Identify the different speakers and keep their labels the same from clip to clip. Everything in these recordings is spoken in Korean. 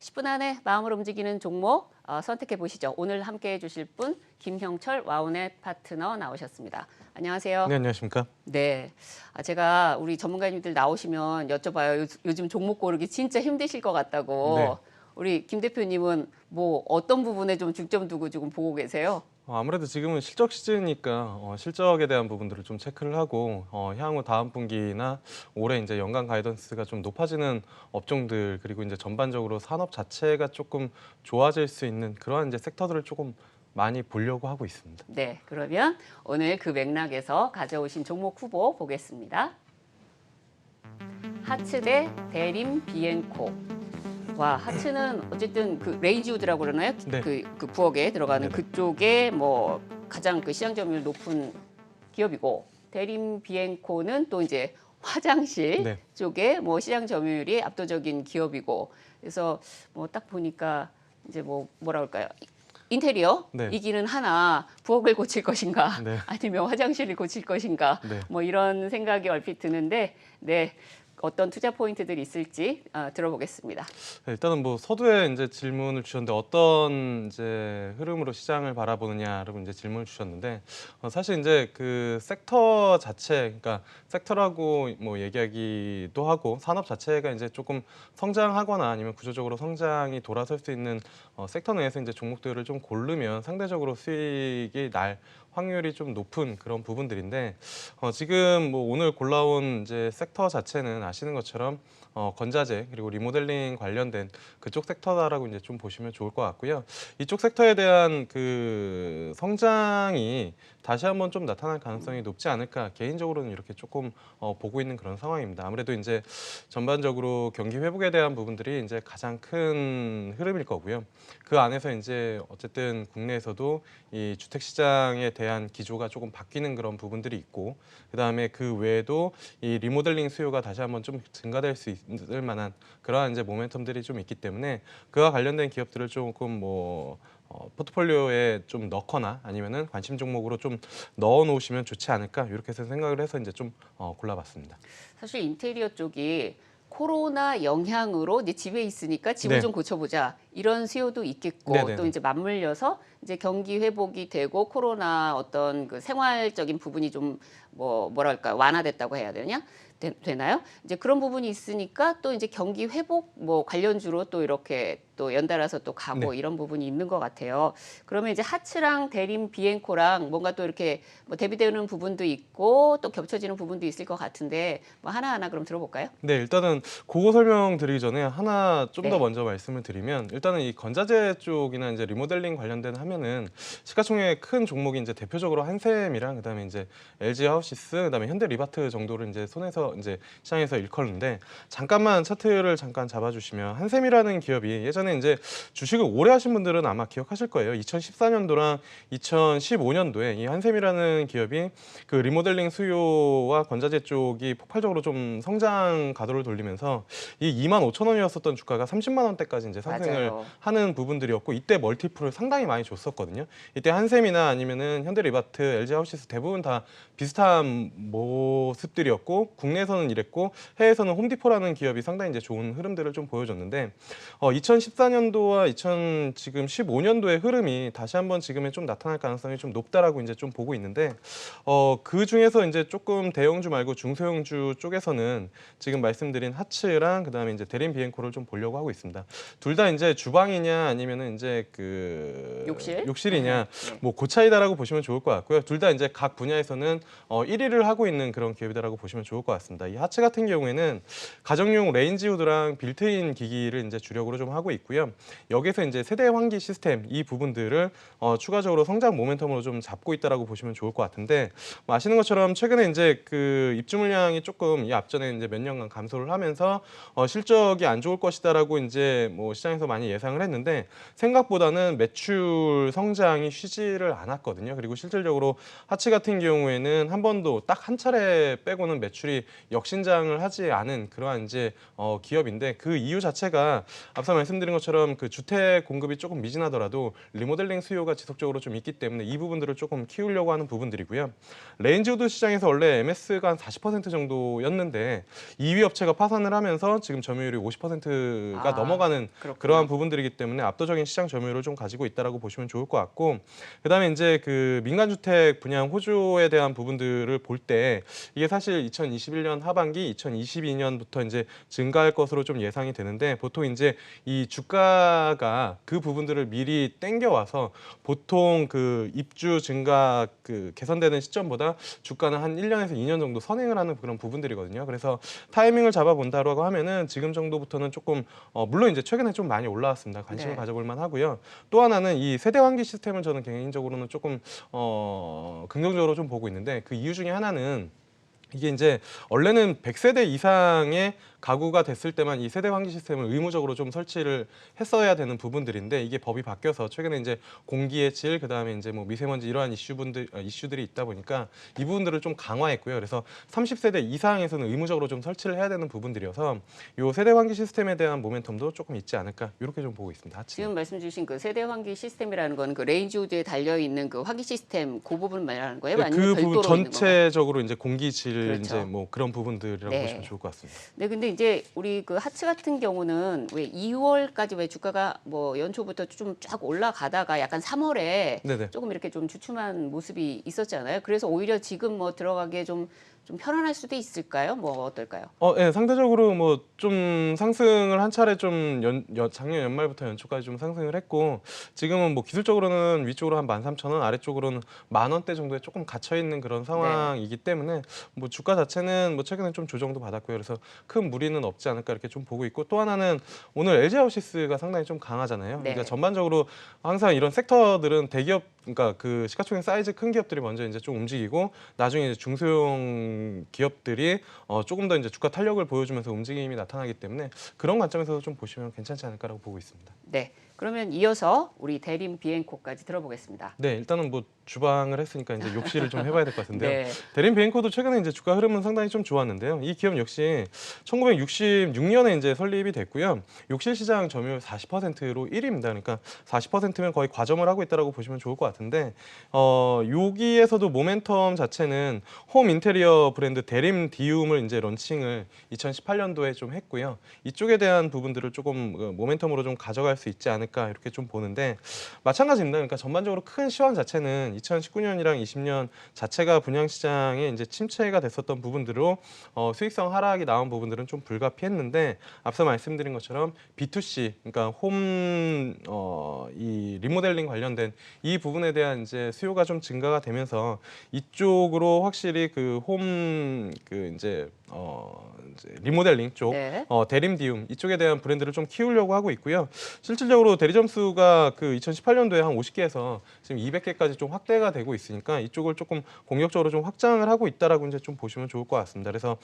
Speaker 1: 10분 안에 마음을 움직이는 종목 선택해 보시죠. 오늘 함께해 주실 분 김형철 와우넷 파트너 나오셨습니다. 안녕하세요.
Speaker 2: 네, 안녕하십니까?
Speaker 1: 네, 제가 우리 전문가님들 나오시면 여쭤봐요. 요즘 종목 고르기 진짜 힘드실 것 같다고.
Speaker 2: 네.
Speaker 1: 우리 김 대표님은 뭐 어떤 부분에 좀 중점 두고 지금 보고 계세요?
Speaker 2: 아무래도 지금은 실적 시즌이니까 실적에 대한 부분들을 좀 체크를 하고 향후 다음 분기나 올해 이제 연간 가이던스가 좀 높아지는 업종들 그리고 이제 전반적으로 산업 자체가 조금 좋아질 수 있는 그러한 이제 섹터들을 조금 많이 보려고 하고 있습니다.
Speaker 1: 네, 그러면 오늘 그 맥락에서 가져오신 종목 후보 보겠습니다. 하츠대 대림 비엔코. 와, 하츠는 어쨌든 그 레인지우드라고 그러나요?
Speaker 2: 네.
Speaker 1: 그 부엌에 들어가는
Speaker 2: 네네.
Speaker 1: 그쪽에 뭐 가장 그 시장 점유율 높은 기업이고, 대림 비엔코는 또 이제 화장실
Speaker 2: 네.
Speaker 1: 쪽에 뭐 시장 점유율이 압도적인 기업이고, 그래서 뭐 딱 보니까 이제 뭐라 그럴까요? 인테리어
Speaker 2: 네.
Speaker 1: 이기는 하나 부엌을 고칠 것인가
Speaker 2: 네.
Speaker 1: 아니면 화장실을 고칠 것인가
Speaker 2: 네.
Speaker 1: 뭐 이런 생각이 얼핏 드는데, 네, 어떤 투자 포인트들이 있을지 들어보겠습니다.
Speaker 2: 네, 일단은 뭐 서두에 이제 질문을 주셨는데 어떤 이제 흐름으로 시장을 바라보느냐라고 이제 질문을 주셨는데 사실 이제 그 섹터 자체, 그러니까 섹터라고 뭐 얘기하기도 하고 산업 자체가 이제 조금 성장하거나 아니면 구조적으로 성장이 돌아설 수 있는 섹터 내에서 이제 종목들을 좀 고르면 상대적으로 수익이 날 확률이 좀 높은 그런 부분들인데 지금 뭐 오늘 골라온 이제 섹터 자체는 아시는 것처럼 건자재 그리고 리모델링 관련된 그쪽 섹터다라고 이제 좀 보시면 좋을 것 같고요. 이쪽 섹터에 대한 그 성장이 다시 한번 좀 나타날 가능성이 높지 않을까 개인적으로는 이렇게 조금 보고 있는 그런 상황입니다. 아무래도 이제 전반적으로 경기 회복에 대한 부분들이 이제 가장 큰 흐름일 거고요. 그 안에서 이제 어쨌든 국내에서도 이 주택 시장에 대한 기조가 조금 바뀌는 그런 부분들이 있고, 그다음에 그 외에도 이 리모델링 수요가 다시 한번 좀 증가될 수 있을 만한 그러한 이제 모멘텀들이 좀 있기 때문에 그와 관련된 기업들을 조금 뭐 포트폴리오에 좀 넣거나 아니면은 관심 종목으로 좀 넣어 놓으시면 좋지 않을까 이렇게 생각을 해서 이제 좀 골라봤습니다.
Speaker 1: 사실 인테리어 쪽이 코로나 영향으로 이제 집에 있으니까 집을
Speaker 2: 네.
Speaker 1: 좀 고쳐보자 이런 수요도 있겠고,
Speaker 2: 네네네.
Speaker 1: 또 이제 맞물려서 이제 경기 회복이 되고 코로나 어떤 그 생활적인 부분이 좀 뭐랄까 완화됐다고 해야 되냐? 되나요? 이제 그런 부분이 있으니까 또 이제 경기 회복 뭐 관련주로 또 이렇게 또 연달아서 또 가고
Speaker 2: 네.
Speaker 1: 이런 부분이 있는 것 같아요. 그러면 이제 하츠랑 대림 비엔코랑 뭔가 또 이렇게 뭐 대비되는 부분도 있고 또 겹쳐지는 부분도 있을 것 같은데 뭐 하나하나 그럼 들어볼까요?
Speaker 2: 네, 일단은 그거 설명드리기 전에 하나 좀 더
Speaker 1: 네.
Speaker 2: 먼저 말씀을 드리면 일단은 이 건자재 쪽이나 이제 리모델링 관련된 하면은 시가총액 큰 종목이 이제 대표적으로 한샘이랑 그다음에 이제 LG 하우시스 그다음에 현대 리바트 정도를 이제 손에서 이제 시장에서 일컫는데, 잠깐만 차트를 잠깐 잡아주시면 한샘이라는 기업이 예전에 이제 주식을 오래 하신 분들은 아마 기억하실 거예요. 2014년도랑 2015년도에 이 한샘이라는 기업이 그 리모델링 수요와 건자재 쪽이 폭발적으로 좀 성장 가도를 돌리면서 이 25,000원이었었던 주가가 30만 원대까지 이제 상승을
Speaker 1: 맞아요.
Speaker 2: 하는 부분들이었고, 이때 멀티플을 상당히 많이 줬었거든요. 이때 한샘이나 아니면은 현대리바트, LG 하우시스 대부분 다 비슷한 모습들이었고, 국내에서는 이랬고 해외에서는 홈디포라는 기업이 상당히 이제 좋은 흐름들을 좀 보여줬는데 2014년도와 지금 15년도의 흐름이 다시 한번 지금에 좀 나타날 가능성이 좀 높다라고 이제 좀 보고 있는데 그 중에서 이제 조금 대형주 말고 중소형주 쪽에서는 지금 말씀드린 하츠랑 그다음에 이제 대림 비엔코를 좀 보려고 하고 있습니다. 둘 다 이제 주방이냐 아니면은 이제 그 욕실이냐
Speaker 1: 네.
Speaker 2: 뭐 그 차이다라고 보시면 좋을 것 같고요. 둘 다 이제 각 분야에서는 1위를 하고 있는 그런 기업이다라고 보시면 좋을 것 같습니다. 이 하츠 같은 경우에는 가정용 레인지 후드랑 빌트인 기기를 이제 주력으로 좀 하고 있고요. 여기서 이제 세대 환기 시스템 이 부분들을 추가적으로 성장 모멘텀으로 좀 잡고 있다라고 보시면 좋을 것 같은데, 뭐 아시는 것처럼 최근에 이제 그 입주 물량이 조금 이 앞전에 이제 몇 년간 감소를 하면서 실적이 안 좋을 것이다라고 이제 뭐 시장에서 많이 예상을 했는데 생각보다는 매출 성장이 쉬지를 않았거든요. 그리고 실질적으로 하츠 같은 경우에는 한 번도 딱 한 차례 빼고는 매출이 역신장을 하지 않은 그러한 이제 기업인데 그 이유 자체가 앞서 말씀드린 것처럼 그 주택 공급이 조금 미진하더라도 리모델링 수요가 지속적으로 좀 있기 때문에 이 부분들을 조금 키우려고 하는 부분들이고요. 레인지우드 시장에서 원래 MS가 한 40% 정도였는데 2위 업체가 파산을 하면서 지금 점유율이 50%가 넘어가는
Speaker 1: 그렇군요.
Speaker 2: 그러한 부분들이기 때문에 압도적인 시장 점유율을 좀 가지고 있다라고 보시면 좋을 것 같고, 그다음에 이제 그 민간주택 분양 호조에 대한 부분들을 볼 때 이게 사실 2021년 하반기, 2022년부터 이제 증가할 것으로 좀 예상이 되는데, 보통 이제 이 주가가 그 부분들을 미리 땡겨와서 보통 그 입주 증가 그 개선되는 시점보다 주가는 한 1년에서 2년 정도 선행을 하는 그런 부분들이거든요. 그래서 타이밍을 잡아본다라고 하면은 지금 정도부터는 조금 물론 이제 최근에 좀 많이 올라왔습니다. 관심을
Speaker 1: 네.
Speaker 2: 가져볼 만하고요. 또 하나는 이 세대 환기 시스템을 저는 개인적으로는 조금 긍정적으로 좀 보고 있는데, 그 이유 중에 하나는 이게 이제 원래는 100세대 이상의 가구가 됐을 때만 이 세대 환기 시스템을 의무적으로 좀 설치를 했어야 되는 부분들인데, 이게 법이 바뀌어서 최근에 이제 공기의 질, 그다음에 이제 뭐 미세먼지 이러한 이슈들이 있다 보니까 이 부분들을 좀 강화했고요. 그래서 30세대 이상에서는 의무적으로 좀 설치를 해야 되는 부분들이어서 이 세대 환기 시스템에 대한 모멘텀도 조금 있지 않을까, 이렇게 좀 보고 있습니다.
Speaker 1: 지금 말씀 주신 그 세대 환기 시스템이라는 건 그 레인지우드에 달려 있는 그 환기 시스템 그 부분 말하는 거예요?
Speaker 2: 네,
Speaker 1: 아니면
Speaker 2: 그
Speaker 1: 별도로
Speaker 2: 부분
Speaker 1: 있는 건가요?
Speaker 2: 전체적으로 이제 공기질
Speaker 1: 그렇죠.
Speaker 2: 이제 뭐 그런 부분들이라고
Speaker 1: 네.
Speaker 2: 보시면 좋을 것 같습니다.
Speaker 1: 네, 근데 이제 우리 그 하츠 같은 경우는 왜 2월까지 왜 주가가 뭐 연초부터 좀 쫙 올라가다가 약간 3월에
Speaker 2: 네네.
Speaker 1: 조금 이렇게 좀 주춤한 모습이 있었잖아요. 그래서 오히려 지금 뭐 들어가기에 좀 편안할 수도 있을까요? 뭐 어떨까요?
Speaker 2: 예, 상대적으로 뭐 좀 상승을 한 차례 좀 작년 연말부터 연초까지 좀 상승을 했고, 지금은 뭐 기술적으로는 위쪽으로 한 13,000원, 아래쪽으로는 10,000원대 정도에 조금 갇혀 있는 그런 상황이기 때문에 뭐 주가 자체는 뭐 최근에 좀 조정도 받았고요. 그래서 큰 무리는 없지 않을까 이렇게 좀 보고 있고, 또 하나는 오늘 LG하우시스가 상당히 좀 강하잖아요.
Speaker 1: 네.
Speaker 2: 그러니까 전반적으로 항상 이런 섹터들은 대기업, 그러니까 그 시가총액 사이즈 큰 기업들이 먼저 이제 좀 움직이고, 나중에 이제 중소형 기업들이 조금 더 이제 주가 탄력을 보여주면서 움직임이 나타나기 때문에 그런 관점에서 좀 보시면 괜찮지 않을까라고 보고 있습니다.
Speaker 1: 네. 그러면 이어서 우리 대림 비엔코까지 들어보겠습니다.
Speaker 2: 네, 일단은 뭐 주방을 했으니까 이제 욕실을 좀 해봐야 될 것 같은데요.
Speaker 1: 네.
Speaker 2: 대림 비엔코도 최근에 이제 주가 흐름은 상당히 좀 좋았는데요. 이 기업 역시 1966년에 이제 설립이 됐고요. 욕실 시장 점유율 40%로 1위입니다. 그러니까 40%면 거의 과점을 하고 있다라고 보시면 좋을 것 같은데, 여기에서도 모멘텀 자체는 홈 인테리어 브랜드 대림 디움을 이제 런칭을 2018년도에 좀 했고요. 이쪽에 대한 부분들을 조금 모멘텀으로 좀 가져갈 수 있지 않을까 이렇게 좀 보는데, 마찬가지입니다. 그러니까 전반적으로 큰 시황 자체는 2019년이랑 20년 자체가 분양 시장에 이제 침체가 됐었던 부분들로 수익성 하락이 나온 부분들은 좀 불가피했는데, 앞서 말씀드린 것처럼 B2C, 그러니까 이 리모델링 관련된 이 부분에 대한 이제 수요가 좀 증가가 되면서 이쪽으로 확실히 그 홈 이제 리모델링 쪽,
Speaker 1: 네.
Speaker 2: 대림디움 이쪽에 대한 브랜드를 좀 키우려고 하고 있고요. 실질적으로 대리점 수가 그 2018년도에 한 50개에서 지금 200개까지 좀 확대가 되고 있으니까 이쪽을 조금 공격적으로 좀 확장을 하고 있다라고 이제 좀 보시면 좋을 것 같습니다. 그래서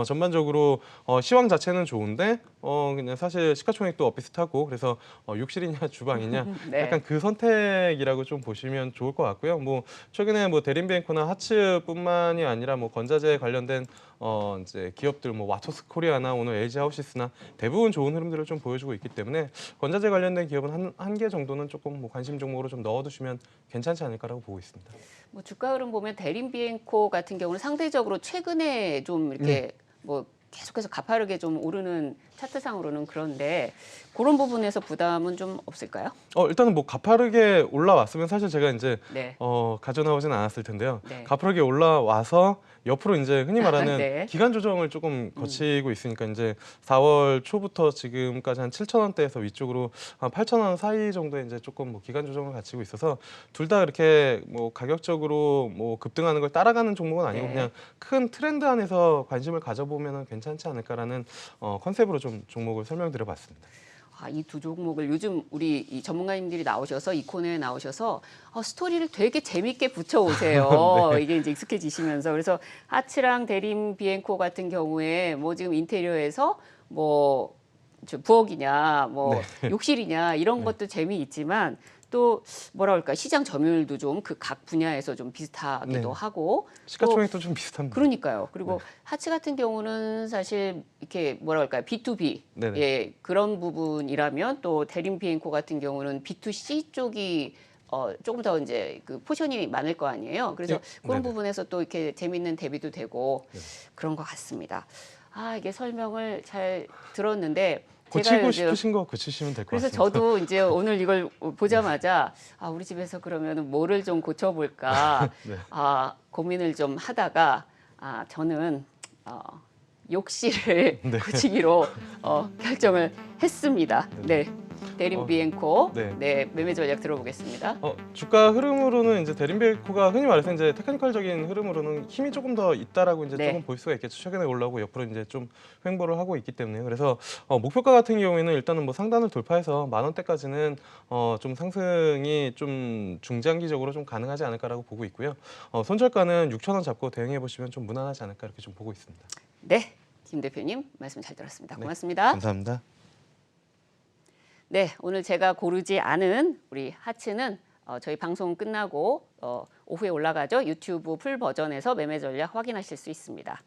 Speaker 2: 전반적으로 시황 자체는 좋은데 그냥 사실 시가총액도 비슷하고, 그래서 욕실이냐 주방이냐
Speaker 1: 네.
Speaker 2: 약간 그 선택이라고 좀 보시면 좋을 것 같고요. 뭐 최근에 뭐 대림비엔코나 하츠뿐만이 아니라 뭐 건자재 관련된 이제 기업들 뭐 와토스 코리아나 오늘 LG 하우시스나 대부분 좋은 흐름들을 좀 보여주고 있기 때문에 건자재 관련된 기업은 한 개 정도는 조금 뭐 관심 종목으로 좀 넣어두시면 괜찮지 않을까라고 보고 있습니다.
Speaker 1: 뭐 주가 흐름 보면 대림 비엔코 같은 경우는 상대적으로 최근에 좀 이렇게 뭐 계속해서 가파르게 좀 오르는 차트상으로는 그런데 그런 부분에서 부담은 좀 없을까요?
Speaker 2: 일단은 뭐 가파르게 올라왔으면 사실 제가 이제
Speaker 1: 네.
Speaker 2: 가져나오지는 않았을 텐데요.
Speaker 1: 네.
Speaker 2: 가파르게 올라와서 옆으로 이제 흔히 말하는
Speaker 1: 네.
Speaker 2: 기간 조정을 조금 거치고 있으니까 이제 4월 초부터 지금까지 한 7,000원대에서 위쪽으로 한 8,000원 사이 정도에 이제 조금 뭐 기간 조정을 갖추고 있어서 둘 다 이렇게 뭐 가격적으로 뭐 급등하는 걸 따라가는 종목은 아니고
Speaker 1: 네.
Speaker 2: 그냥 큰 트렌드 안에서 관심을 가져보면 괜찮지 않을까라는 컨셉으로 좀 종목을 설명드려봤습니다.
Speaker 1: 이 두 종목을 요즘 우리 이 전문가님들이 나오셔서 이 코너에 나오셔서 스토리를 되게 재밌게 붙여오세요.
Speaker 2: 네.
Speaker 1: 이게 이제 익숙해지시면서 그래서 하츠랑 대림 비엔코 같은 경우에 뭐 지금 인테리어에서 뭐 부엌이냐, 뭐
Speaker 2: 네.
Speaker 1: 욕실이냐 이런
Speaker 2: 네.
Speaker 1: 것도 재미있지만 또 뭐라 그럴까 시장 점유율도 좀 그 각 분야에서 좀 비슷하기도
Speaker 2: 네.
Speaker 1: 하고
Speaker 2: 시가총액도 좀 비슷합니다.
Speaker 1: 그러니까요. 그리고
Speaker 2: 네.
Speaker 1: 하츠 같은 경우는 사실 이렇게 뭐라 그럴까요? B2B
Speaker 2: 네네.
Speaker 1: 예, 그런 부분이라면 또 대림 비행코 같은 경우는 B2C 쪽이 조금 더 이제 그 포션이 많을 거 아니에요. 그래서
Speaker 2: 예,
Speaker 1: 그런
Speaker 2: 네네.
Speaker 1: 부분에서 또 이렇게 재밌는 대비도 되고
Speaker 2: 네.
Speaker 1: 그런 것 같습니다. 아, 이게 설명을 잘 들었는데
Speaker 2: 고치고
Speaker 1: 이제
Speaker 2: 싶으신 거 고치시면 될 것
Speaker 1: 그래서
Speaker 2: 같습니다.
Speaker 1: 저도 이제 오늘 이걸 보자마자 아, 우리 집에서 그러면 뭐를 좀 고쳐볼까
Speaker 2: 네.
Speaker 1: 고민을 좀 하다가 저는 욕실을
Speaker 2: 네.
Speaker 1: 고치기로 결정을 했습니다. 네. 대림 비엔코
Speaker 2: 네.
Speaker 1: 네, 매매 전략 들어보겠습니다.
Speaker 2: 주가 흐름으로는 이제 대림벨코가 흔히 말해서 이제 테크니컬적인 흐름으로는 힘이 조금 더 있다라고 이제
Speaker 1: 네.
Speaker 2: 조금 볼 수가 있겠죠. 최근에 올라오고 옆으로 이제 좀 횡보를 하고 있기 때문에 그래서 목표가 같은 경우에는 일단은 뭐 상단을 돌파해서 10,000원대까지는 좀 상승이 좀 중장기적으로 좀 가능하지 않을까라고 보고 있고요. 손절가는 6,000원 잡고 대응해 보시면 좀 무난하지 않을까 이렇게 좀 보고 있습니다.
Speaker 1: 네, 김 대표님 말씀 잘 들었습니다.
Speaker 2: 네.
Speaker 1: 고맙습니다.
Speaker 2: 감사합니다.
Speaker 1: 네, 오늘 제가 고르지 않은 우리 하츠는 저희 방송 끝나고 오후에 올라가죠. 유튜브 풀 버전에서 매매 전략 확인하실 수 있습니다.